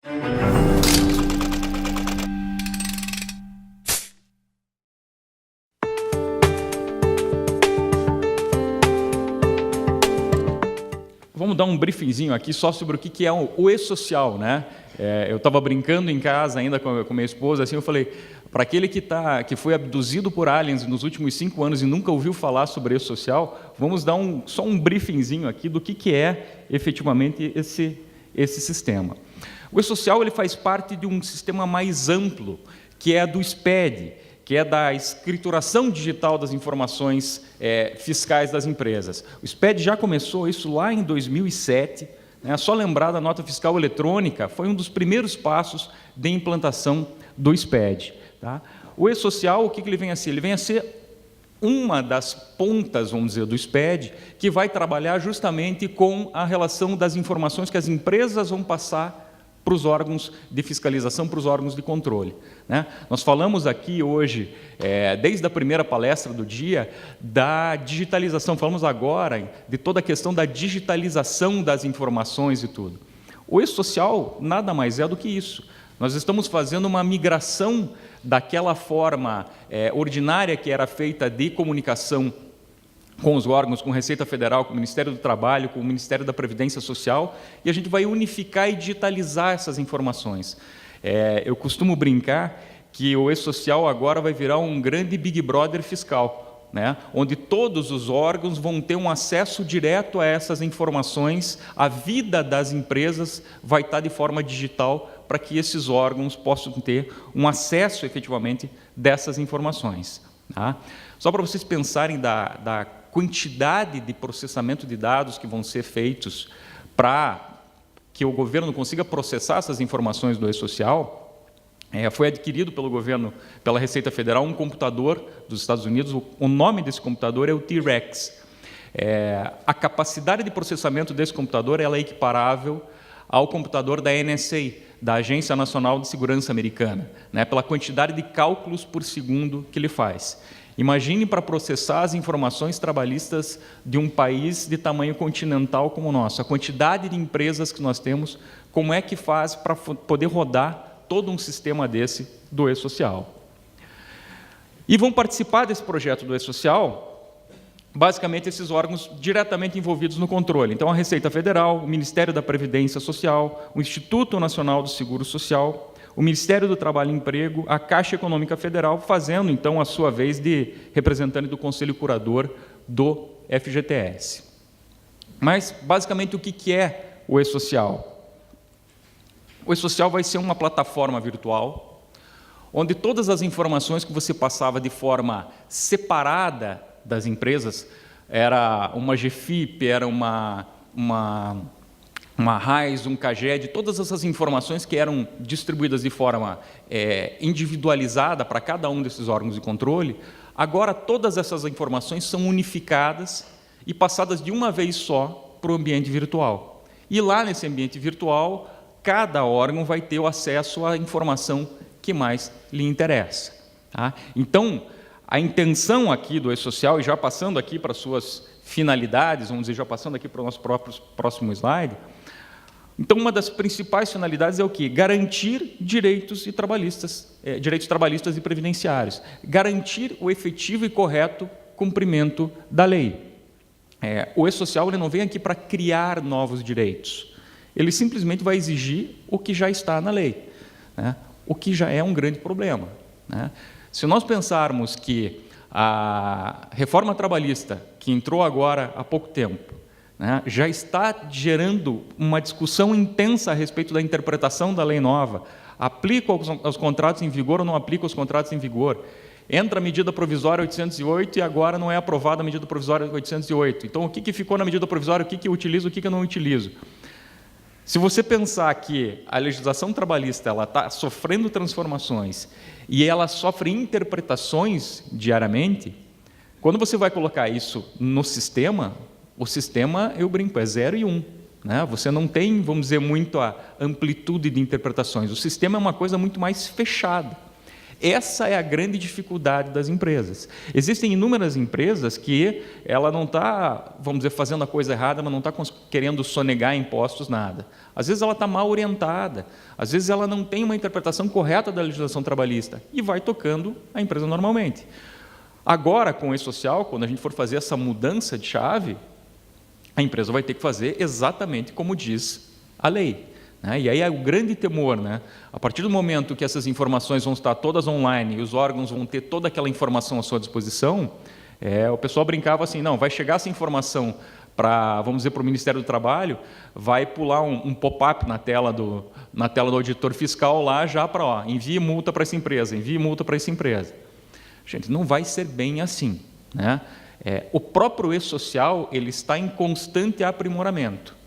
Vamos dar um briefingzinho aqui só sobre o que é o e-social, né? Eu estava brincando em casa ainda com minha esposa, assim, eu falei, para aquele que foi abduzido por aliens nos últimos 5 anos e nunca ouviu falar sobre e-social, vamos dar só um briefingzinho aqui do que é efetivamente esse sistema. O e-social ele faz parte de um sistema mais amplo, que é do SPED, que é da escrituração digital das informações fiscais das empresas. O SPED já começou isso lá em 2007, né? Só lembrar da nota fiscal eletrônica, foi um dos primeiros passos de implantação do SPED. Tá? O e-social, o que ele vem a ser? Ele vem a ser uma das pontas, vamos dizer, do SPED, que vai trabalhar justamente com a relação das informações que as empresas vão passar para os órgãos de fiscalização, para os órgãos de controle. Né? Nós falamos aqui hoje, desde a primeira palestra do dia, da digitalização, falamos agora de toda a questão da digitalização das informações e tudo. O e-social nada mais é do que isso. Nós estamos fazendo uma migração daquela forma ordinária que era feita de comunicação com os órgãos, com a Receita Federal, com o Ministério do Trabalho, com o Ministério da Previdência Social, e a gente vai unificar e digitalizar essas informações. Eu costumo brincar que o e-social agora vai virar um grande Big Brother fiscal, né? Onde todos os órgãos vão ter um acesso direto a essas informações, a vida das empresas vai estar de forma digital para que esses órgãos possam ter um acesso, efetivamente, dessas informações. Tá? Só para vocês pensarem da quantidade de processamento de dados que vão ser feitos para que o governo consiga processar essas informações do e-social, foi adquirido pelo governo, pela Receita Federal, um computador dos Estados Unidos, o nome desse computador é o T-Rex. A capacidade de processamento desse computador ela é equiparável ao computador da NSA, da Agência Nacional de Segurança Americana, né, pela quantidade de cálculos por segundo que ele faz. Imagine para processar as informações trabalhistas de um país de tamanho continental como o nosso, a quantidade de empresas que nós temos, como é que faz para poder rodar todo um sistema desse do e-social. E vão participar desse projeto do e-social, basicamente esses órgãos diretamente envolvidos no controle. Então, a Receita Federal, o Ministério da Previdência Social, o Instituto Nacional do Seguro Social, o Ministério do Trabalho e Emprego, a Caixa Econômica Federal, fazendo, então, a sua vez de representante do Conselho Curador do FGTS. Mas, basicamente, o que é o e-social? O e-social vai ser uma plataforma virtual, onde todas as informações que você passava de forma separada das empresas, era uma GFIP, era uma RAIS, um CAGED, todas essas informações que eram distribuídas de forma individualizada para cada um desses órgãos de controle, agora todas essas informações são unificadas e passadas de uma vez só para o ambiente virtual. E lá nesse ambiente virtual, cada órgão vai ter o acesso à informação que mais lhe interessa. Tá? Então, a intenção aqui do e-social, e já passando aqui para as suas finalidades, vamos dizer, já passando aqui para o nosso próximo slide, então, uma das principais finalidades é o quê? Garantir direitos trabalhistas e previdenciários, garantir o efetivo e correto cumprimento da lei. O e-social ele não vem aqui para criar novos direitos, ele simplesmente vai exigir o que já está na lei, né? O que já é um grande problema, né? Se nós pensarmos que a reforma trabalhista, que entrou agora há pouco tempo, né, já está gerando uma discussão intensa a respeito da interpretação da lei nova, aplica aos contratos em vigor ou não aplica aos contratos em vigor, entra a medida provisória 808 e agora não é aprovada a medida provisória 808. Então, o que ficou na medida provisória, o que eu utilizo, o que eu não utilizo? Se você pensar que a legislação trabalhista ela está sofrendo transformações e ela sofre interpretações diariamente, quando você vai colocar isso no sistema, o sistema, eu brinco, é 0 e 1. Né? Você não tem, vamos dizer, muito a amplitude de interpretações. O sistema é uma coisa muito mais fechada. Essa é a grande dificuldade das empresas. Existem inúmeras empresas que ela não está, vamos dizer, fazendo a coisa errada, mas não está querendo sonegar impostos, nada. Às vezes ela está mal orientada, às vezes ela não tem uma interpretação correta da legislação trabalhista e vai tocando a empresa normalmente. Agora, com o E-Social, quando a gente for fazer essa mudança de chave, a empresa vai ter que fazer exatamente como diz a lei. E aí é o grande temor, a partir do momento que essas informações vão estar todas online e os órgãos vão ter toda aquela informação à sua disposição, o pessoal brincava assim, não, vai chegar essa informação para, vamos dizer, para o Ministério do Trabalho, vai pular um pop-up na tela do auditor fiscal lá já para, envie multa para essa empresa, envie multa para essa empresa. Gente, não vai ser bem assim. O próprio E-Social ele está em constante aprimoramento.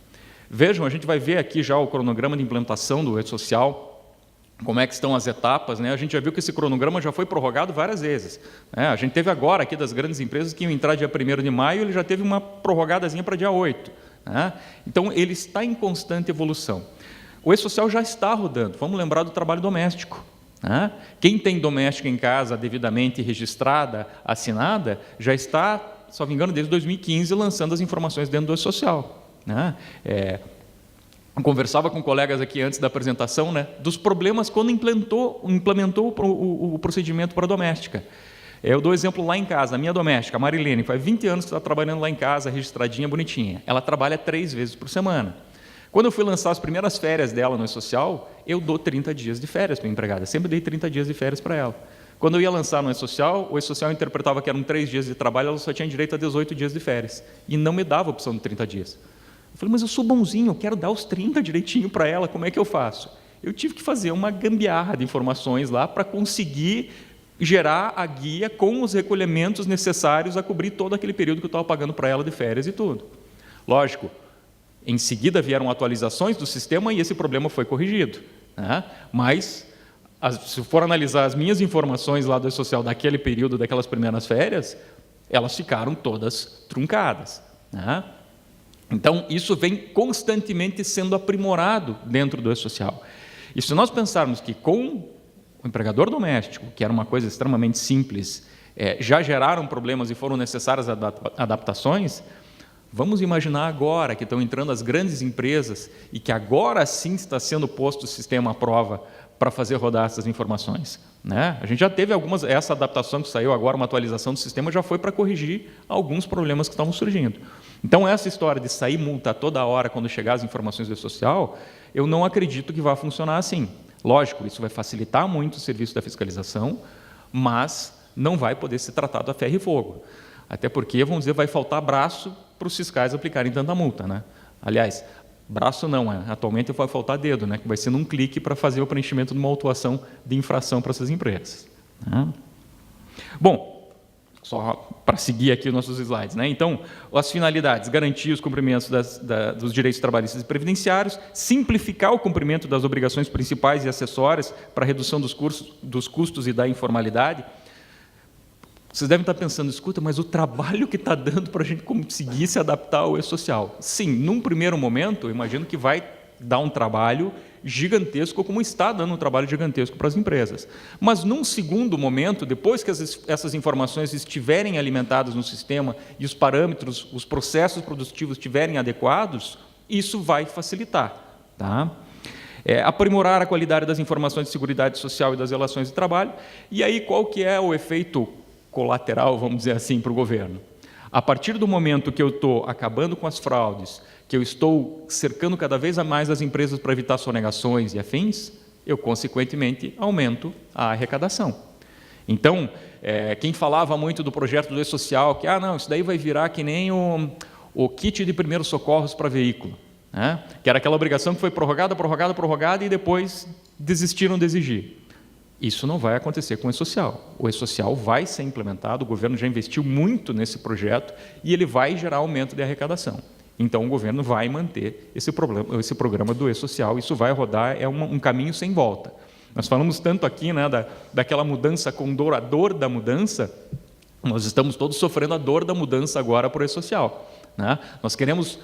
Vejam, a gente vai ver aqui já o cronograma de implantação do E-Social, como é que estão as etapas. A gente já viu que esse cronograma já foi prorrogado várias vezes. A gente teve agora aqui das grandes empresas que iam entrar dia 1º de maio, ele já teve uma prorrogadazinha para dia 8. Então, ele está em constante evolução. O E-Social já está rodando. Vamos lembrar do trabalho doméstico. Quem tem doméstica em casa devidamente registrada, assinada, já está, se não me engano, desde 2015, lançando as informações dentro do E-Social. Eu conversava com colegas aqui antes da apresentação dos problemas quando implementou o procedimento para a doméstica. Eu dou exemplo lá em casa, a minha doméstica, a Marilene, faz 20 anos que está trabalhando lá em casa, registradinha, bonitinha. Ela trabalha 3 vezes por semana. Quando eu fui lançar as primeiras férias dela no E-Social, eu dou 30 dias de férias para a empregada. Sempre dei 30 dias de férias para ela. Quando eu ia lançar no E-Social, o E-Social interpretava que eram 3 dias de trabalho, ela só tinha direito a 18 dias de férias. E não me dava a opção de 30 dias. Eu falei, mas eu sou bonzinho, eu quero dar os 30 direitinho para ela, como é que eu faço? Eu tive que fazer uma gambiarra de informações lá para conseguir gerar a guia com os recolhimentos necessários a cobrir todo aquele período que eu estava pagando para ela de férias e tudo. Lógico, em seguida vieram atualizações do sistema e esse problema foi corrigido. Mas, se for analisar as minhas informações lá do E-Social daquele período, daquelas primeiras férias, elas ficaram todas truncadas. Então, isso vem constantemente sendo aprimorado dentro do E-Social. E se nós pensarmos que com o empregador doméstico, que era uma coisa extremamente simples, já geraram problemas e foram necessárias adaptações, vamos imaginar agora que estão entrando as grandes empresas e que agora sim está sendo posto o sistema à prova para fazer rodar essas informações. A gente já teve essa adaptação que saiu agora, uma atualização do sistema, já foi para corrigir alguns problemas que estavam surgindo. Então, essa história de sair multa toda hora quando chegar as informações do E-Social, eu não acredito que vá funcionar assim. Lógico, isso vai facilitar muito o serviço da fiscalização, mas não vai poder ser tratado a ferro e fogo. Até porque, vamos dizer, vai faltar braço para os fiscais aplicarem tanta multa. Aliás, braço não, atualmente vai faltar dedo, que vai ser num clique para fazer o preenchimento de uma autuação de infração para essas empresas. Bom, só para seguir aqui os nossos slides. Então, as finalidades, garantir os cumprimentos dos direitos trabalhistas e previdenciários, simplificar o cumprimento das obrigações principais e acessórias para a redução dos custos e da informalidade. Vocês devem estar pensando, escuta, mas o trabalho que está dando para a gente conseguir se adaptar ao E-Social. Sim, num primeiro momento, eu imagino que vai dar um trabalho gigantesco, como está dando um trabalho gigantesco para as empresas. Mas, num segundo momento, depois que essas informações estiverem alimentadas no sistema e os parâmetros, os processos produtivos estiverem adequados, isso vai facilitar. Aprimorar a qualidade das informações de seguridade social e das relações de trabalho. E aí, qual que é o efeito colateral, vamos dizer assim, para o governo? A partir do momento que eu estou acabando com as fraudes, que eu estou cercando cada vez mais as empresas para evitar sonegações e afins, eu, consequentemente, aumento a arrecadação. Então, quem falava muito do projeto do E-Social, que, não, isso daí vai virar que nem o kit de primeiros socorros para veículo, que era aquela obrigação que foi prorrogada e depois desistiram de exigir. Isso não vai acontecer com o E-Social. O E-Social vai ser implementado, o governo já investiu muito nesse projeto e ele vai gerar aumento de arrecadação. Então, o governo vai manter esse programa do E-Social, isso vai rodar, é um caminho sem volta. Nós falamos tanto aqui daquela mudança com dor, a dor da mudança, nós estamos todos sofrendo a dor da mudança agora por E-Social. Nós queremos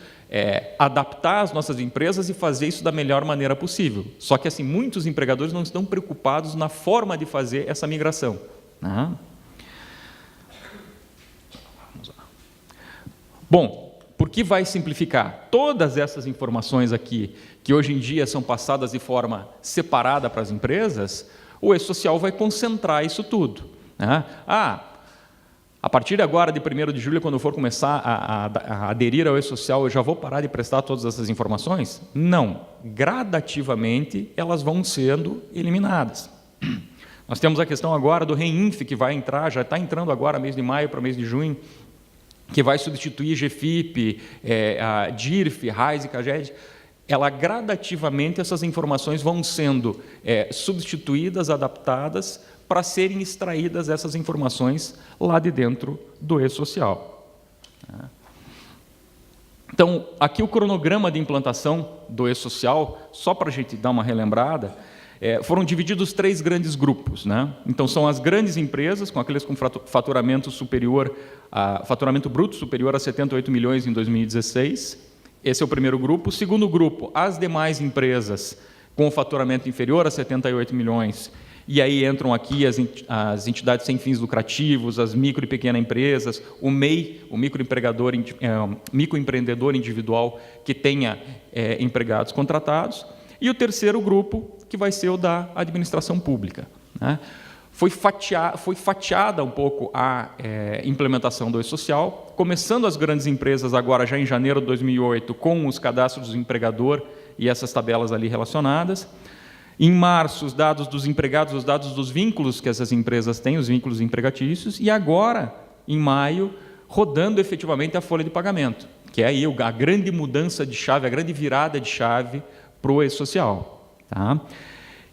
adaptar as nossas empresas e fazer isso da melhor maneira possível. Só que, assim, muitos empregadores não estão preocupados na forma de fazer essa migração, né? Bom, por que vai simplificar? Todas essas informações aqui, que hoje em dia são passadas de forma separada para as empresas, o E-Social vai concentrar isso tudo, né? A partir de agora, de 1º de julho, quando eu for começar a aderir ao E-Social, eu já vou parar de prestar todas essas informações? Não. Gradativamente, elas vão sendo eliminadas. Nós temos a questão agora do REINF, que vai entrar, já está entrando agora, mês de maio para mês de junho, que vai substituir GFIP, a DIRF, RAIS e CAGED. Gradativamente, essas informações vão sendo substituídas, adaptadas, para serem extraídas essas informações lá de dentro do E-Social. Então, aqui o cronograma de implantação do E-Social, só para a gente dar uma relembrada, foram divididos 3 grandes grupos, né? Então, são as grandes empresas, com aqueles com faturamento bruto superior a 78 milhões em 2016. Esse é o primeiro grupo. O segundo grupo, as demais empresas com faturamento inferior a 78 milhões. E aí entram aqui as entidades sem fins lucrativos, as micro e pequenas empresas, o MEI, o microempreendedor individual que tenha empregados contratados, e o terceiro grupo, que vai ser o da administração pública, né? Foi fatiada um pouco a implementação do E-Social, começando as grandes empresas agora já em janeiro de 2008, com os cadastros do empregador e essas tabelas ali relacionadas. Em março, os dados dos empregados, os dados dos vínculos que essas empresas têm, os vínculos empregatícios, e agora, em maio, rodando efetivamente a folha de pagamento, que é aí a grande mudança de chave, a grande virada de chave para o E-Social, tá?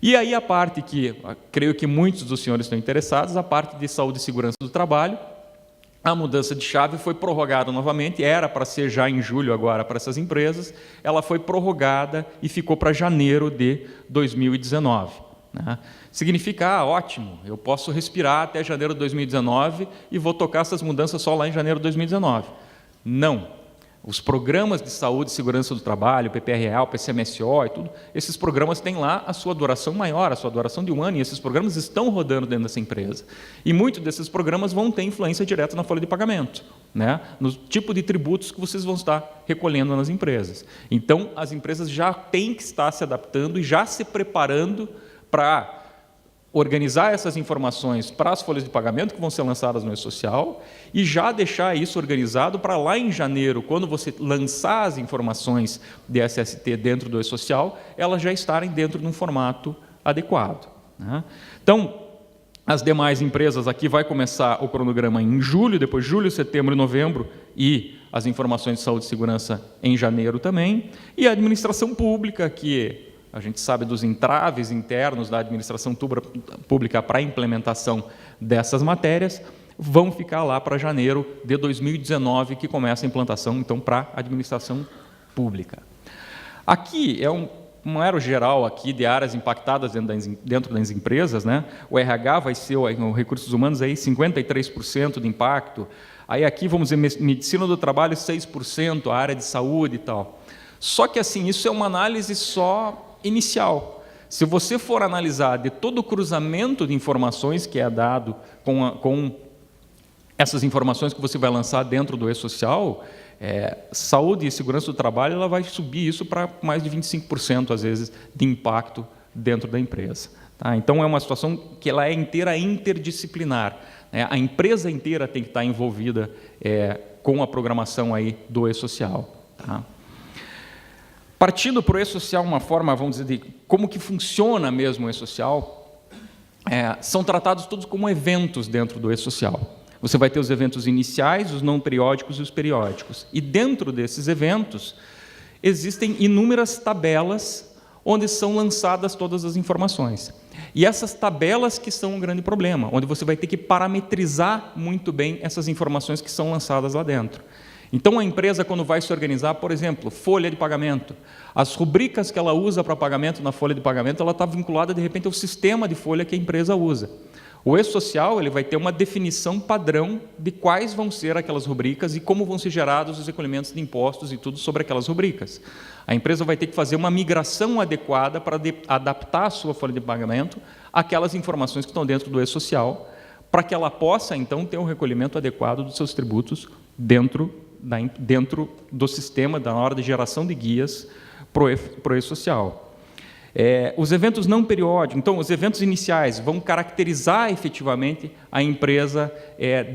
E aí a parte que, creio que muitos dos senhores estão interessados, a parte de saúde e segurança do trabalho. A mudança de chave foi prorrogada novamente, era para ser já em julho agora para essas empresas, ela foi prorrogada e ficou para janeiro de 2019. Né? Significa, ótimo, eu posso respirar até janeiro de 2019 e vou tocar essas mudanças só lá em janeiro de 2019. Não. Os programas de saúde e segurança do trabalho, PPRA, PCMSO e tudo, esses programas têm lá a sua duração maior, a sua duração de 1 ano, e esses programas estão rodando dentro dessa empresa. E muitos desses programas vão ter influência direta na folha de pagamento, né? No tipo de tributos que vocês vão estar recolhendo nas empresas. Então, as empresas já têm que estar se adaptando e já se preparando para organizar essas informações para as folhas de pagamento que vão ser lançadas no E-Social e já deixar isso organizado para lá em janeiro, quando você lançar as informações de SST dentro do E-Social, elas já estarem dentro de um formato adequado, né? Então, as demais empresas aqui vai começar o cronograma em julho, depois julho, setembro e novembro, e as informações de saúde e segurança em janeiro também, e a administração pública, que a gente sabe dos entraves internos da administração pública para a implementação dessas matérias, vão ficar lá para janeiro de 2019, que começa a implantação, então, para a administração pública. Aqui é um aero geral aqui de áreas impactadas dentro das empresas, né? O RH vai ser, o recursos humanos, aí 53% de impacto. Aí aqui, vamos dizer, medicina do trabalho, 6%, a área de saúde e tal. Só que, assim, isso é uma análise só inicial. Se você for analisar de todo o cruzamento de informações que é dado com essas informações que você vai lançar dentro do E-Social, saúde e segurança do trabalho, ela vai subir isso para mais de 25%, às vezes, de impacto dentro da empresa. Tá? Então, é uma situação que ela é inteira interdisciplinar, né? A empresa inteira tem que estar envolvida com a programação aí do E-Social. Tá? Partindo para o E-Social, uma forma, vamos dizer, de como que funciona mesmo o E-Social, são tratados todos como eventos dentro do E-Social. Você vai ter os eventos iniciais, os não periódicos e os periódicos. E dentro desses eventos, existem inúmeras tabelas onde são lançadas todas as informações. E essas tabelas que são um grande problema, onde você vai ter que parametrizar muito bem essas informações que são lançadas lá dentro. Então, a empresa, quando vai se organizar, por exemplo, folha de pagamento, as rubricas que ela usa para pagamento na folha de pagamento, ela está vinculada, de repente, ao sistema de folha que a empresa usa. O E-Social ele vai ter uma definição padrão de quais vão ser aquelas rubricas e como vão ser gerados os recolhimentos de impostos e tudo sobre aquelas rubricas. A empresa vai ter que fazer uma migração adequada para adaptar a sua folha de pagamento àquelas informações que estão dentro do E-Social, para que ela possa, então, ter um recolhimento adequado dos seus tributos dentro do sistema, na hora de geração de guias para o E-Social. Os eventos não periódicos, então, os eventos iniciais vão caracterizar efetivamente a empresa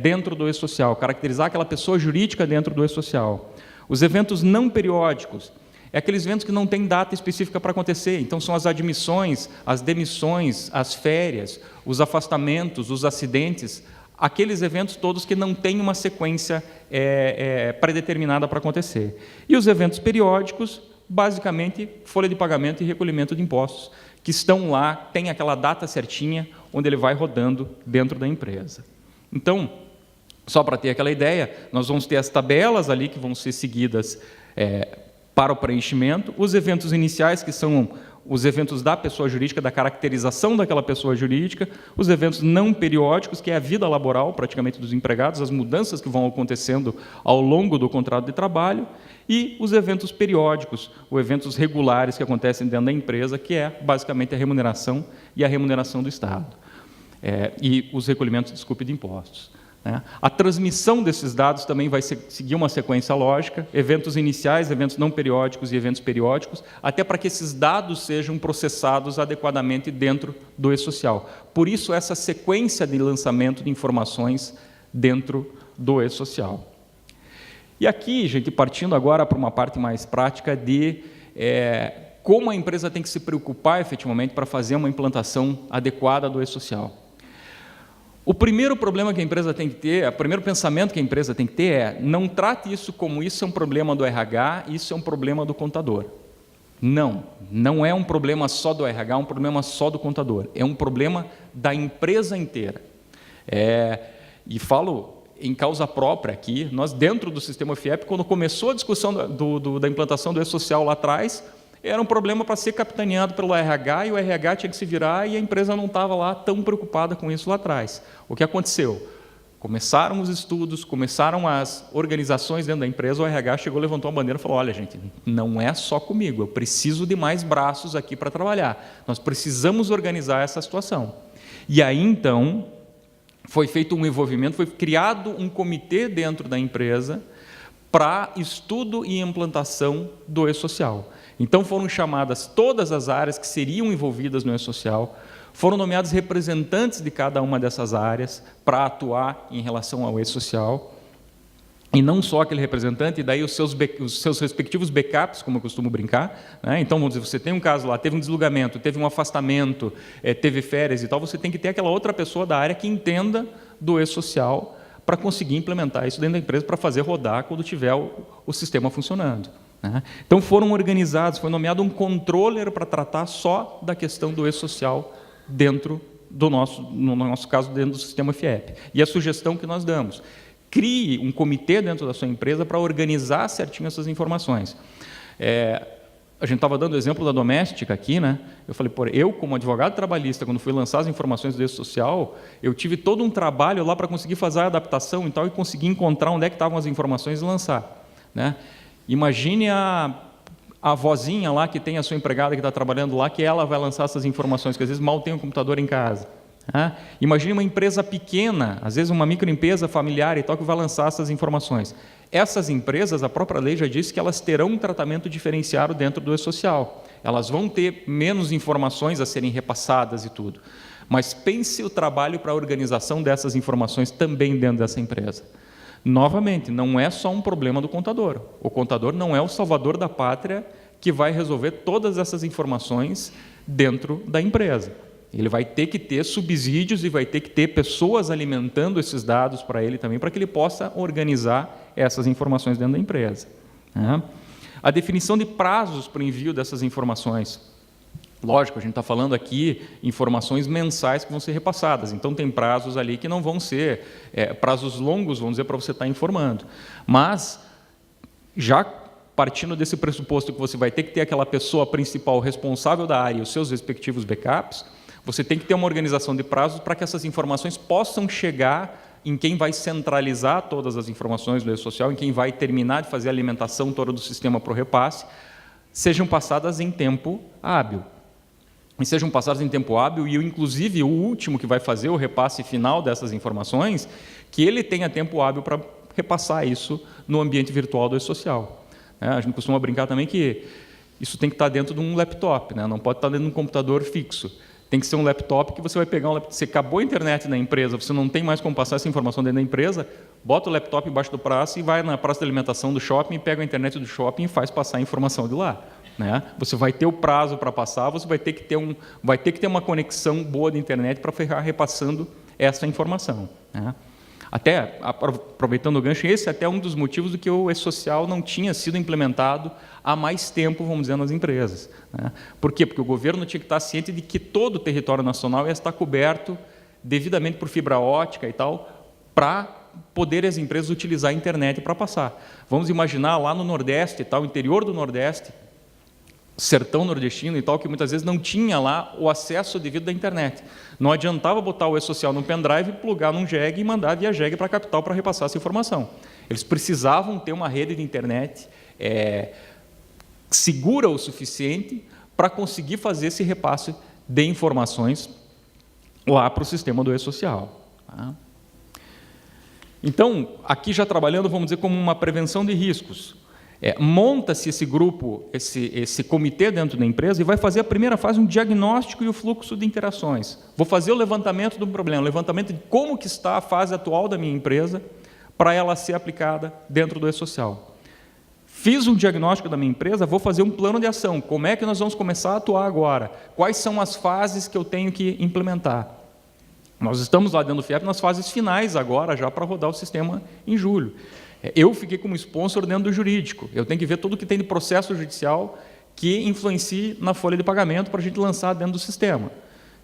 dentro do E-Social, caracterizar aquela pessoa jurídica dentro do E-Social. Os eventos não periódicos aqueles eventos que não têm data específica para acontecer, então são as admissões, as demissões, as férias, os afastamentos, os acidentes, aqueles eventos todos que não têm uma sequência predeterminada para acontecer. E os eventos periódicos, basicamente, folha de pagamento e recolhimento de impostos, que estão lá, tem aquela data certinha, onde ele vai rodando dentro da empresa. Então, só para ter aquela ideia, nós vamos ter as tabelas ali que vão ser seguidas para o preenchimento, os eventos iniciais, que são os eventos da pessoa jurídica, da caracterização daquela pessoa jurídica, os eventos não periódicos, que é a vida laboral, praticamente, dos empregados, as mudanças que vão acontecendo ao longo do contrato de trabalho, e os eventos periódicos, os eventos regulares que acontecem dentro da empresa, que é, basicamente, a remuneração e a remuneração do Estado, e os recolhimentos, de impostos. A transmissão desses dados também vai seguir uma sequência lógica, eventos iniciais, eventos não periódicos e eventos periódicos, até para que esses dados sejam processados adequadamente dentro do E-Social. Por isso, essa sequência de lançamento de informações dentro do E-Social. E aqui, gente, partindo agora para uma parte mais prática de como a empresa tem que se preocupar efetivamente para fazer uma implantação adequada do E-Social. O primeiro problema que a empresa tem que ter, o primeiro pensamento que a empresa tem que ter não trate isso como isso é um problema do RH, isso é um problema do contador. Não é um problema só do RH, é um problema só do contador, é um problema da empresa inteira. E falo em causa própria aqui, nós dentro do sistema FIEP, quando começou a discussão da implantação do E-Social lá atrás, era um problema para ser capitaneado pelo RH, e o RH tinha que se virar, e a empresa não estava lá tão preocupada com isso lá atrás. O que aconteceu? Começaram os estudos, começaram as organizações dentro da empresa, o RH chegou, levantou a bandeira e falou, olha, gente, não é só comigo, eu preciso de mais braços aqui para trabalhar, nós precisamos organizar essa situação. E aí, então, foi feito um envolvimento, foi criado um comitê dentro da empresa para estudo e implantação do E-Social. Então, foram chamadas todas as áreas que seriam envolvidas no E-Social, foram nomeados representantes de cada uma dessas áreas para atuar em relação ao E-Social, e não só aquele representante, e daí os seus respectivos backups, como eu costumo brincar. Então, vamos dizer, você tem um caso lá, teve um desligamento, teve um afastamento, teve férias e tal, você tem que ter aquela outra pessoa da área que entenda do E-Social para conseguir implementar isso dentro da empresa, para fazer rodar quando tiver o sistema funcionando. Então, foram organizados, foi nomeado um controller para tratar só da questão do E-Social dentro no nosso caso, dentro do sistema FIEP. E a sugestão que nós damos, crie um comitê dentro da sua empresa para organizar certinho essas informações. A gente estava dando o exemplo da doméstica aqui, Eu falei, eu como advogado trabalhista, quando fui lançar as informações do E-Social, eu tive todo um trabalho lá para conseguir fazer a adaptação e tal, e conseguir encontrar onde é que estavam as informações e lançar. Imagine a vozinha lá que tem a sua empregada que está trabalhando lá, que ela vai lançar essas informações, que às vezes mal tem um computador em casa. Imagine uma empresa pequena, às vezes uma microempresa familiar e tal, que vai lançar essas informações. Essas empresas, a própria lei já disse que elas terão um tratamento diferenciado dentro do E-Social. Elas vão ter menos informações a serem repassadas e tudo. Mas pense o trabalho para a organização dessas informações também dentro dessa empresa. Novamente, não é só um problema do contador. O contador não é o salvador da pátria que vai resolver todas essas informações dentro da empresa. Ele vai ter que ter subsídios e vai ter que ter pessoas alimentando esses dados para ele também, para que ele possa organizar essas informações dentro da empresa. A definição de prazos para o envio dessas informações. Lógico, a gente está falando aqui informações mensais que vão ser repassadas, então tem prazos ali que não vão ser prazos longos, vamos dizer, para você estar informando. Mas, já partindo desse pressuposto que você vai ter que ter aquela pessoa principal responsável da área e os seus respectivos backups, Você tem que ter uma organização de prazos para que essas informações possam chegar em quem vai centralizar todas as informações do e-social, em quem vai terminar de fazer a alimentação toda do sistema para o repasse, sejam passadas em tempo hábil. E sejam passadas em tempo hábil, e inclusive o último que vai fazer o repasse final dessas informações, que ele tenha tempo hábil para repassar isso no ambiente virtual do e-social. A gente costuma brincar também que isso tem que estar dentro de um laptop, não pode estar dentro de um computador fixo. Tem que ser um laptop que você vai pegar você acabou a internet na empresa, você não tem mais como passar essa informação dentro da empresa, bota o laptop embaixo do braço e vai na praça de alimentação do shopping, pega a internet do shopping e faz passar a informação de lá. Você vai ter o prazo para passar, você vai ter que ter uma conexão boa de internet para ficar repassando essa informação. Até, aproveitando o gancho, esse é até um dos motivos do que o e-social não tinha sido implementado há mais tempo, vamos dizer, nas empresas. Por quê? Porque o governo tinha que estar ciente de que todo o território nacional ia estar coberto devidamente por fibra ótica e tal, para poder as empresas utilizar a internet para passar. Vamos imaginar lá no Nordeste e tal, interior do Nordeste, sertão nordestino e tal, que muitas vezes não tinha lá o acesso devido da internet. Não adiantava botar o e-social no pendrive, plugar num jegue e mandar via jegue para a capital para repassar essa informação. Eles precisavam ter uma rede de internet segura o suficiente para conseguir fazer esse repasse de informações lá para o sistema do e-social. Então, aqui já trabalhando, vamos dizer, como uma prevenção de riscos. Monta-se esse grupo, esse comitê dentro da empresa e vai fazer a primeira fase, um diagnóstico e o fluxo de interações. Vou fazer o levantamento do problema, o levantamento de como que está a fase atual da minha empresa para ela ser aplicada dentro do e-social. Fiz um diagnóstico da minha empresa, vou fazer um plano de ação. Como é que nós vamos começar a atuar agora? Quais são as fases que eu tenho que implementar? Nós estamos lá dentro do FIEP nas fases finais agora, já para rodar o sistema em julho. Eu fiquei como sponsor dentro do jurídico. Eu tenho que ver tudo que tem de processo judicial que influencie na folha de pagamento para a gente lançar dentro do sistema.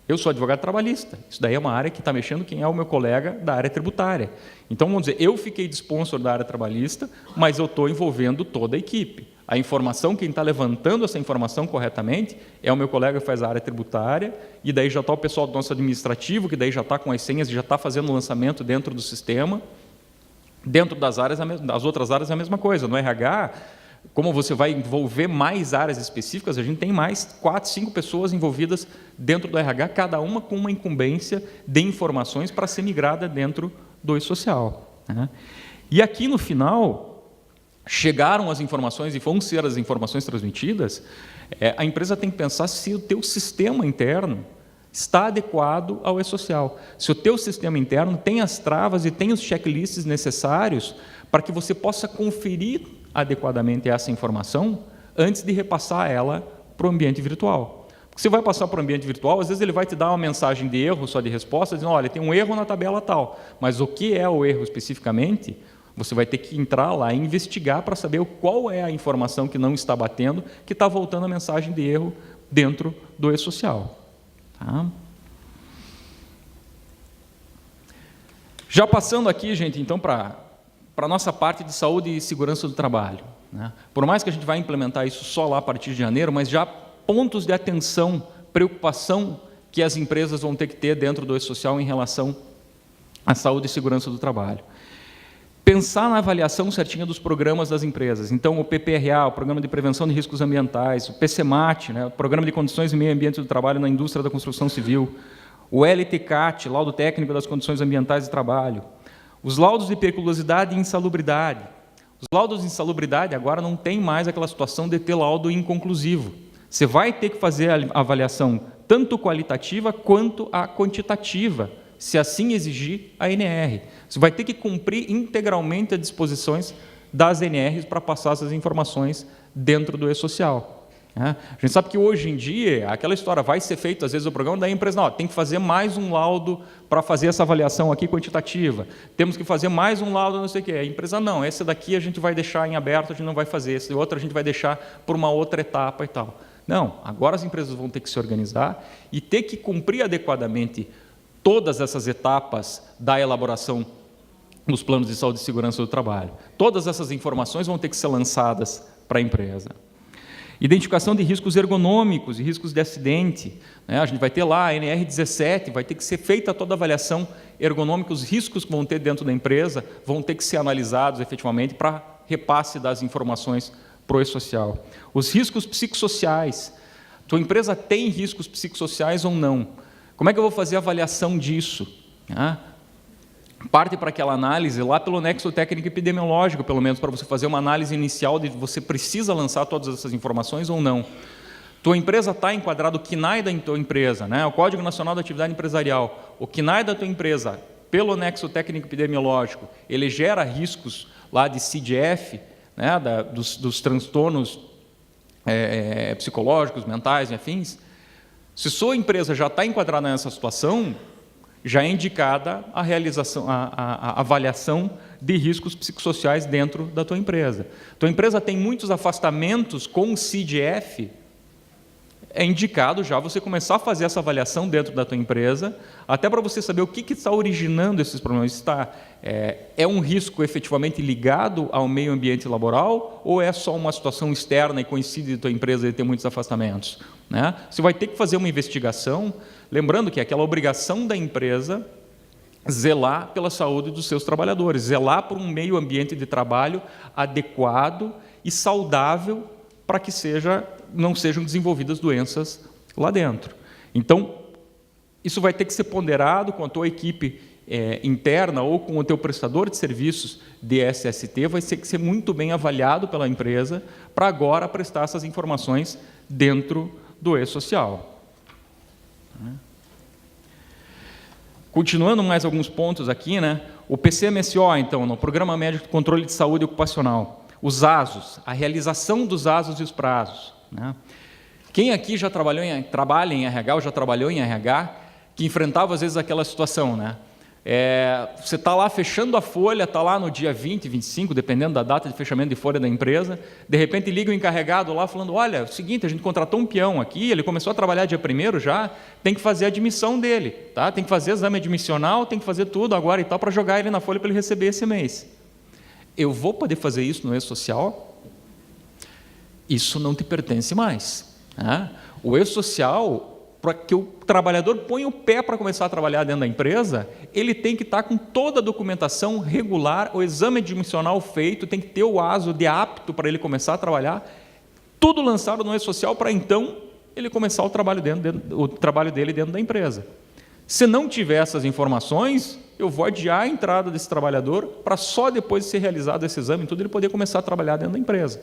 Eu sou advogado trabalhista. Isso daí é uma área que está mexendo quem é o meu colega da área tributária. Então, vamos dizer, eu fiquei de sponsor da área trabalhista, mas eu estou envolvendo toda a equipe. A informação, quem está levantando essa informação corretamente é o meu colega que faz a área tributária, e daí já está o pessoal do nosso administrativo, que daí já está com as senhas e já está fazendo o lançamento dentro do sistema. Dentro das áreas, das outras áreas é a mesma coisa. No RH, como você vai envolver mais áreas específicas, a gente tem mais 4, 5 pessoas envolvidas dentro do RH, cada uma com uma incumbência de informações para ser migrada dentro do e-social. E aqui no final, chegaram as informações e vão ser as informações transmitidas, a empresa tem que pensar se o teu sistema interno está adequado ao e-social. Se o teu sistema interno tem as travas e tem os checklists necessários para que você possa conferir adequadamente essa informação antes de repassar ela para o ambiente virtual. Porque você vai passar para o ambiente virtual, às vezes ele vai te dar uma mensagem de erro só de resposta, dizendo, olha, tem um erro na tabela tal, mas o que é o erro especificamente, você vai ter que entrar lá e investigar para saber qual é a informação que não está batendo, que está voltando a mensagem de erro dentro do e-social. Já passando aqui, gente, então, para a nossa parte de saúde e segurança do trabalho. Por mais que a gente vai implementar isso só lá a partir de janeiro, mas já pontos de atenção, preocupação que as empresas vão ter que ter dentro do e-social em relação à saúde e segurança do trabalho. Pensar na avaliação certinha dos programas das empresas. Então, o PPRA, o Programa de Prevenção de Riscos Ambientais, o PCMAT, o Programa de Condições e Meio Ambiente do Trabalho na Indústria da Construção Civil, o LTCAT, Laudo Técnico das Condições Ambientais de Trabalho, os laudos de periculosidade e insalubridade. Os laudos de insalubridade agora não tem mais aquela situação de ter laudo inconclusivo. Você vai ter que fazer a avaliação tanto qualitativa quanto a quantitativa, se assim exigir a ANR. Você vai ter que cumprir integralmente as disposições das ANRs para passar essas informações dentro do e-social. A gente sabe que hoje em dia, aquela história vai ser feita, às vezes, o programa da empresa, não, tem que fazer mais um laudo para fazer essa avaliação aqui quantitativa, temos que fazer mais um laudo, não sei o quê. A empresa, não, esse daqui a gente vai deixar em aberto, a gente não vai fazer, esse outro a gente vai deixar por uma outra etapa e tal. Não, agora as empresas vão ter que se organizar e ter que cumprir adequadamente todas essas etapas da elaboração dos planos de saúde e segurança do trabalho. Todas essas informações vão ter que ser lançadas para a empresa. Identificação de riscos ergonômicos e riscos de acidente. A gente vai ter lá a NR17, vai ter que ser feita toda a avaliação ergonômica, os riscos que vão ter dentro da empresa vão ter que ser analisados efetivamente para repasse das informações para o E-Social. Os riscos psicossociais. Tua empresa tem riscos psicossociais ou não? Como é que eu vou fazer a avaliação disso? Parte para aquela análise lá pelo nexo técnico epidemiológico, pelo menos, para você fazer uma análise inicial de você precisa lançar todas essas informações ou não. Tua empresa está enquadrado o CNAE da tua empresa, o Código Nacional da Atividade Empresarial, o CNAE da tua empresa, pelo nexo técnico epidemiológico, ele gera riscos lá de CDF, dos transtornos psicológicos, mentais e afins. Se sua empresa já está enquadrada nessa situação, já é indicada a realização, a avaliação de riscos psicossociais dentro da tua empresa. Tua empresa tem muitos afastamentos com CDF, é indicado já você começar a fazer essa avaliação dentro da tua empresa, até para você saber o que está originando esses problemas. É um risco efetivamente ligado ao meio ambiente laboral ou é só uma situação externa e coincide de tua empresa de ter muitos afastamentos? Você vai ter que fazer uma investigação, lembrando que é aquela obrigação da empresa zelar pela saúde dos seus trabalhadores, zelar por um meio ambiente de trabalho adequado e saudável para que não sejam desenvolvidas doenças lá dentro. Então, isso vai ter que ser ponderado com a tua equipe interna ou com o teu prestador de serviços de SST, vai ter que ser muito bem avaliado pela empresa para agora prestar essas informações dentro do E-Social. Continuando mais alguns pontos aqui, o PCMSO, então, no Programa Médico de Controle de Saúde Ocupacional, os ASOS, a realização dos ASOS e os prazos. Quem aqui já trabalha em RH ou já trabalhou em RH, que enfrentava às vezes aquela situação, você está lá fechando a folha, está lá no dia 20, 25, dependendo da data de fechamento de folha da empresa, de repente liga o encarregado lá falando, olha, é o seguinte, a gente contratou um peão aqui, ele começou a trabalhar dia 1º já, tem que fazer a admissão dele, tem que fazer exame admissional, tem que fazer tudo agora e tal, para jogar ele na folha para ele receber esse mês. Eu vou poder fazer isso no E-Social? Isso não te pertence mais. O E-Social, para que o trabalhador ponha o pé para começar a trabalhar dentro da empresa, ele tem que estar com toda a documentação regular, o exame admissional feito, tem que ter o ASO de apto para ele começar a trabalhar, tudo lançado no E-Social para então ele começar o trabalho dele dentro da empresa. Se não tiver essas informações, eu vou adiar a entrada desse trabalhador para só depois de ser realizado esse exame, tudo ele poder começar a trabalhar dentro da empresa.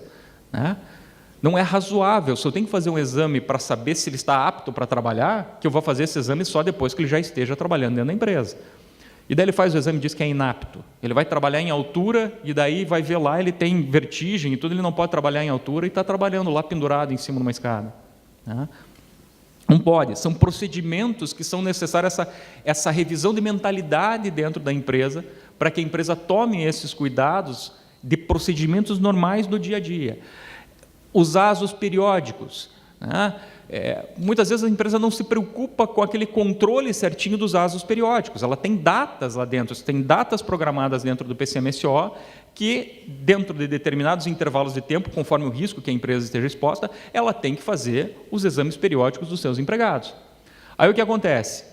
Não é razoável, se eu tenho que fazer um exame para saber se ele está apto para trabalhar, que eu vou fazer esse exame só depois que ele já esteja trabalhando dentro da empresa. E daí ele faz o exame e diz que é inapto. Ele vai trabalhar em altura e daí vai ver lá, ele tem vertigem e tudo, ele não pode trabalhar em altura e está trabalhando lá pendurado em cima de uma escada. Não pode, são procedimentos que são necessários, essa revisão de mentalidade dentro da empresa, para que a empresa tome esses cuidados de procedimentos normais do dia a dia. Os ASOS periódicos. Muitas vezes a empresa não se preocupa com aquele controle certinho dos ASOS periódicos. Ela tem datas lá dentro, tem datas programadas dentro do PCMSO que, dentro de determinados intervalos de tempo, conforme o risco que a empresa esteja exposta, ela tem que fazer os exames periódicos dos seus empregados. Aí o que acontece?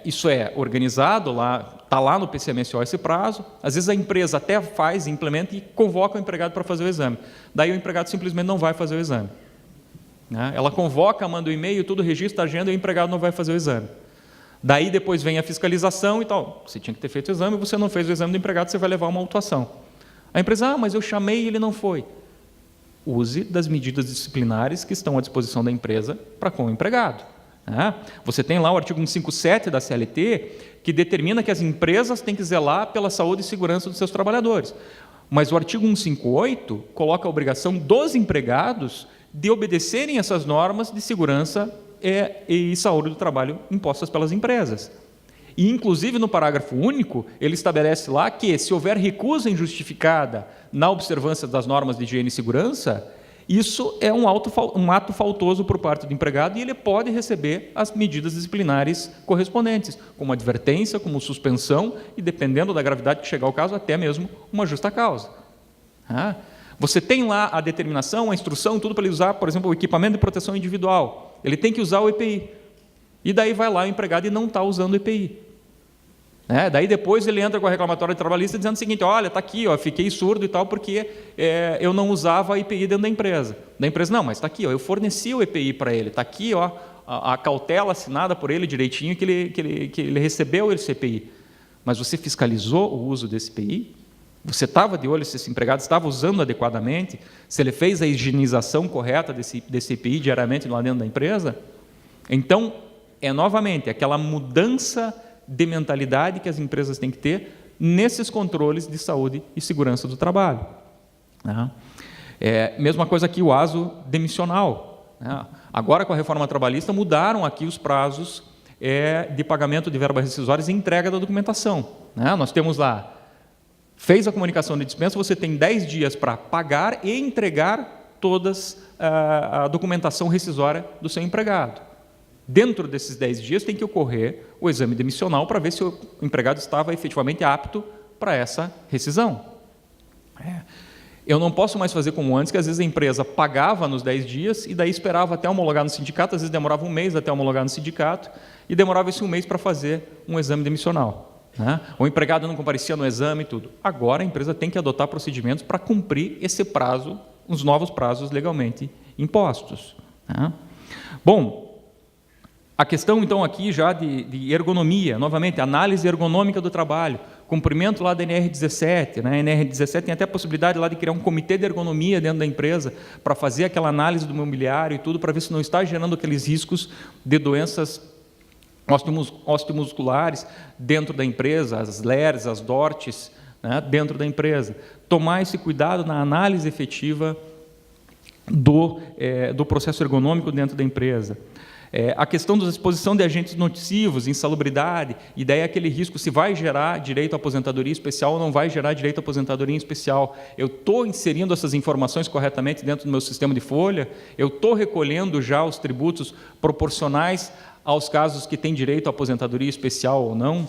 Isso é organizado, está lá no PCMSO esse prazo, às vezes a empresa até faz, implementa e convoca o empregado para fazer o exame. Daí o empregado simplesmente não vai fazer o exame. Ela convoca, manda o e-mail, tudo, registra a agenda e o empregado não vai fazer o exame. Daí depois vem a fiscalização e tal. Você tinha que ter feito o exame, você não fez o exame do empregado, você vai levar uma autuação. A empresa, mas eu chamei e ele não foi. Use das medidas disciplinares que estão à disposição da empresa para com o empregado. Você tem lá o artigo 157 da CLT, que determina que as empresas têm que zelar pela saúde e segurança dos seus trabalhadores. Mas o artigo 158 coloca a obrigação dos empregados de obedecerem essas normas de segurança e saúde do trabalho impostas pelas empresas. E, inclusive, no parágrafo único, ele estabelece lá que, se houver recusa injustificada na observância das normas de higiene e segurança, isso é um ato faltoso por parte do empregado e ele pode receber as medidas disciplinares correspondentes, como advertência, como suspensão e, dependendo da gravidade que chegar ao caso, até mesmo uma justa causa. Você tem lá a determinação, a instrução, tudo para ele usar, por exemplo, o equipamento de proteção individual. Ele tem que usar o EPI. E daí vai lá o empregado e não está usando o EPI. Daí depois ele entra com a reclamatória trabalhista dizendo o seguinte: olha, está aqui, ó, fiquei surdo e tal, porque eu não usava a EPI dentro da empresa. Da empresa, não, mas está aqui, ó, eu forneci o EPI para ele, está aqui, ó, a cautela assinada por ele direitinho que ele recebeu esse EPI. Mas você fiscalizou o uso desse EPI? Você estava de olho se esse empregado estava usando adequadamente? Se ele fez a higienização correta desse EPI diariamente lá dentro da empresa? Então, novamente, aquela mudança de mentalidade que as empresas têm que ter nesses controles de saúde e segurança do trabalho. Mesma coisa aqui o aso demissional. Agora, com a reforma trabalhista, mudaram aqui os prazos de pagamento de verbas rescisórias e entrega da documentação. Nós temos lá, fez a comunicação de dispensa, você tem 10 dias para pagar e entregar todas a documentação rescisória do seu empregado. Dentro desses 10 dias tem que ocorrer o exame demissional para ver se o empregado estava efetivamente apto para essa rescisão. Eu não posso mais fazer como antes, que às vezes a empresa pagava nos 10 dias e daí esperava até homologar no sindicato, às vezes demorava um mês até homologar no sindicato e demorava esse um mês para fazer um exame demissional. O empregado não comparecia no exame e tudo. Agora a empresa tem que adotar procedimentos para cumprir esse prazo, os novos prazos legalmente impostos. Bom, a questão, então, aqui já de ergonomia, novamente, análise ergonômica do trabalho, cumprimento lá da NR17, A NR17 tem até a possibilidade lá de criar um comitê de ergonomia dentro da empresa para fazer aquela análise do mobiliário e tudo, para ver se não está gerando aqueles riscos de doenças osteomusculares dentro da empresa, as LERs, as DORTs, dentro da empresa. Tomar esse cuidado na análise efetiva do processo ergonômico dentro da empresa. A questão da exposição de agentes nocivos, insalubridade, e daí aquele risco se vai gerar direito à aposentadoria especial ou não vai gerar direito à aposentadoria especial. Eu estou inserindo essas informações corretamente dentro do meu sistema de folha, eu estou recolhendo já os tributos proporcionais aos casos que têm direito à aposentadoria especial ou não.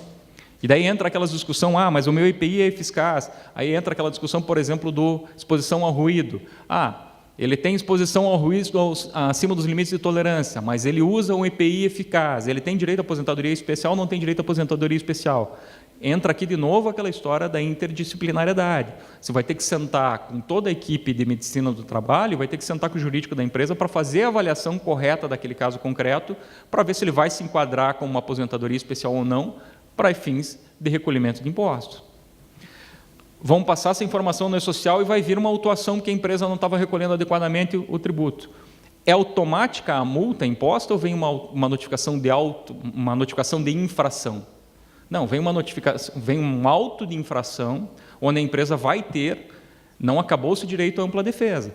E daí entra aquela discussão, mas o meu IPI é eficaz. Aí entra aquela discussão, por exemplo, do exposição ao ruído. Ele tem exposição ao ruído acima dos limites de tolerância, mas ele usa um EPI eficaz. Ele tem direito à aposentadoria especial ou não tem direito à aposentadoria especial? Entra aqui de novo aquela história da interdisciplinariedade. Você vai ter que sentar com toda a equipe de medicina do trabalho, vai ter que sentar com o jurídico da empresa para fazer a avaliação correta daquele caso concreto, para ver se ele vai se enquadrar como uma aposentadoria especial ou não, para fins de recolhimento de impostos. Vão passar essa informação no E-Social e vai vir uma autuação que a empresa não estava recolhendo adequadamente o tributo. É automática a multa imposta ou vem uma notificação de infração? Não, vem um auto de infração, onde a empresa vai ter, não acabou-se o direito à ampla defesa.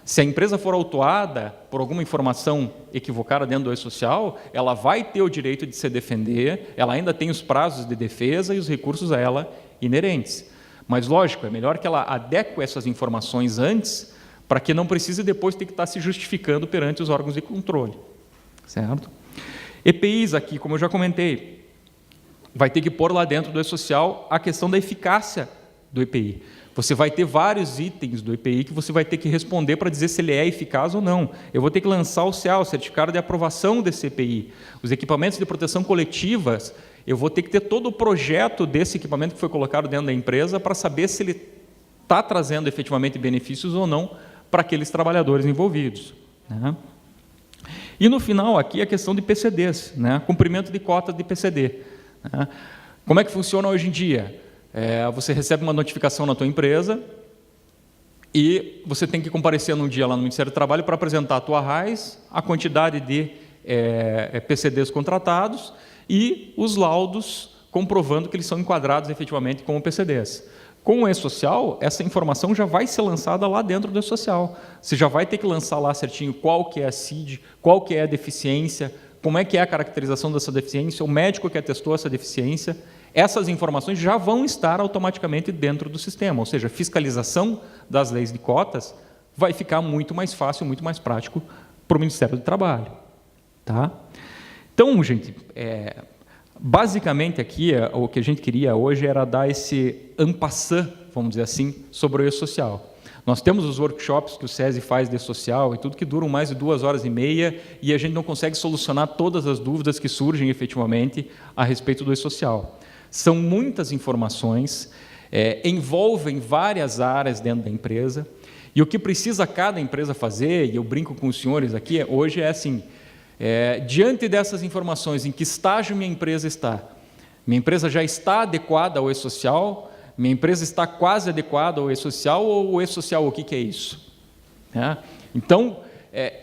Se a empresa for autuada por alguma informação equivocada dentro do E-Social, ela vai ter o direito de se defender, ela ainda tem os prazos de defesa e os recursos a ela inerentes. Mas, lógico, é melhor que ela adeque essas informações antes, para que não precise depois ter que estar se justificando perante os órgãos de controle. Certo? EPIs aqui, como eu já comentei, vai ter que pôr lá dentro do E-Social a questão da eficácia do EPI. Você vai ter vários itens do EPI que você vai ter que responder para dizer se ele é eficaz ou não. Eu vou ter que lançar o CA, o Certificado de Aprovação desse EPI. Os equipamentos de proteção coletivas, eu vou ter que ter todo o projeto desse equipamento que foi colocado dentro da empresa para saber se ele está trazendo efetivamente benefícios ou não para aqueles trabalhadores envolvidos. E no final aqui a questão de PCDs, cumprimento de cota de PCD. Como é que funciona hoje em dia? Você recebe uma notificação na tua empresa e você tem que comparecer num dia lá no Ministério do Trabalho para apresentar a tua RAIS, a quantidade de PCDs contratados e os laudos comprovando que eles são enquadrados efetivamente como PCDs. Com o E-Social, essa informação já vai ser lançada lá dentro do E-Social. Você já vai ter que lançar lá certinho qual que é a CID, qual que é a deficiência, como é que é a caracterização dessa deficiência, o médico que atestou essa deficiência. Essas informações já vão estar automaticamente dentro do sistema, ou seja, a fiscalização das leis de cotas vai ficar muito mais fácil, muito mais prático para o Ministério do Trabalho. Então, gente, basicamente aqui o que a gente queria hoje era dar esse en passant, vamos dizer assim, sobre o E-Social. Nós temos os workshops que o SESI faz de social e tudo que duram mais de 2h30 e a gente não consegue solucionar todas as dúvidas que surgem efetivamente a respeito do e-social. São muitas informações, envolvem várias áreas dentro da empresa e o que precisa cada empresa fazer, e eu brinco com os senhores aqui, hoje é assim, diante dessas informações, em que estágio minha empresa está? Minha empresa já está adequada ao e-social? Minha empresa está quase adequada ao e-social ou o e-social, o que é isso? Então,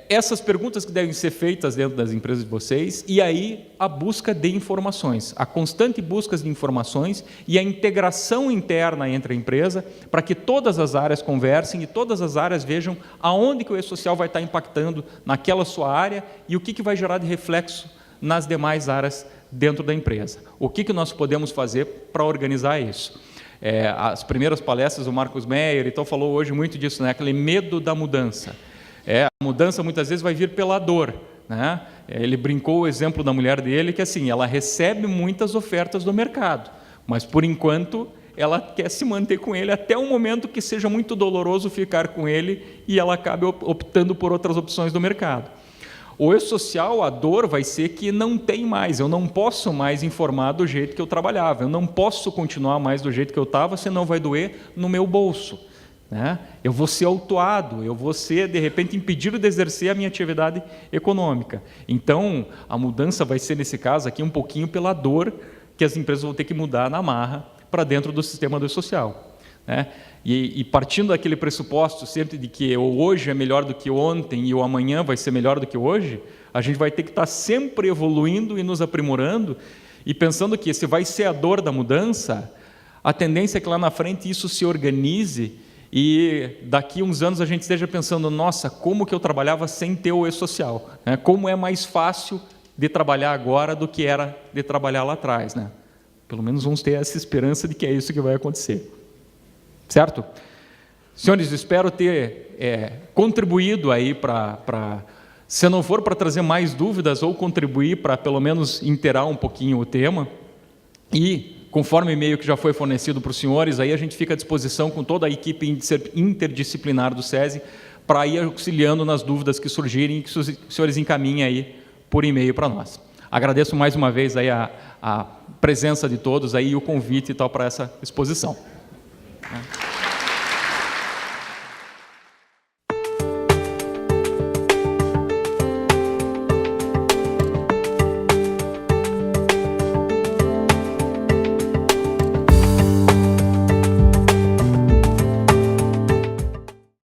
essas perguntas que devem ser feitas dentro das empresas de vocês, e aí a busca de informações, a constante busca de informações e a integração interna entre a empresa, para que todas as áreas conversem e todas as áreas vejam aonde que o e-social vai estar impactando naquela sua área e o que vai gerar de reflexo nas demais áreas dentro da empresa. O que nós podemos fazer para organizar isso? As primeiras palestras, o Marcos Meyer, então falou hoje muito disso, né? Aquele medo da mudança. A mudança muitas vezes vai vir pela dor, né? Ele brincou o exemplo da mulher dele, que assim, ela recebe muitas ofertas do mercado, mas por enquanto ela quer se manter com ele até um momento que seja muito doloroso ficar com ele e ela acabe optando por outras opções do mercado. O e-social, a dor vai ser que não tem mais, eu não posso mais informar do jeito que eu trabalhava, eu não posso continuar mais do jeito que eu estava, senão vai doer no meu bolso, né? Eu vou ser autuado, eu vou ser, de repente, impedido de exercer a minha atividade econômica. Então, a mudança vai ser, nesse caso aqui, um pouquinho pela dor que as empresas vão ter que mudar na marra para dentro do sistema do e-social, né? E partindo daquele pressuposto sempre de que o hoje é melhor do que ontem e o amanhã vai ser melhor do que hoje, a gente vai ter que estar sempre evoluindo e nos aprimorando e pensando que se vai ser a dor da mudança, a tendência é que lá na frente isso se organize e daqui a uns anos a gente esteja pensando, nossa, como que eu trabalhava sem ter o e-social, né? Como é mais fácil de trabalhar agora do que era de trabalhar lá atrás, né? Pelo menos vamos ter essa esperança de que é isso que vai acontecer. Certo? Senhores, espero ter contribuído aí para, se não for para trazer mais dúvidas, ou contribuir para pelo menos inteirar um pouquinho o tema. E, conforme o e-mail que já foi fornecido para os senhores, aí a gente fica à disposição com toda a equipe interdisciplinar do SESI para ir auxiliando nas dúvidas que surgirem e que os senhores encaminhem aí por e-mail para nós. Agradeço mais uma vez aí a presença de todos aí, e o convite e tal para essa exposição.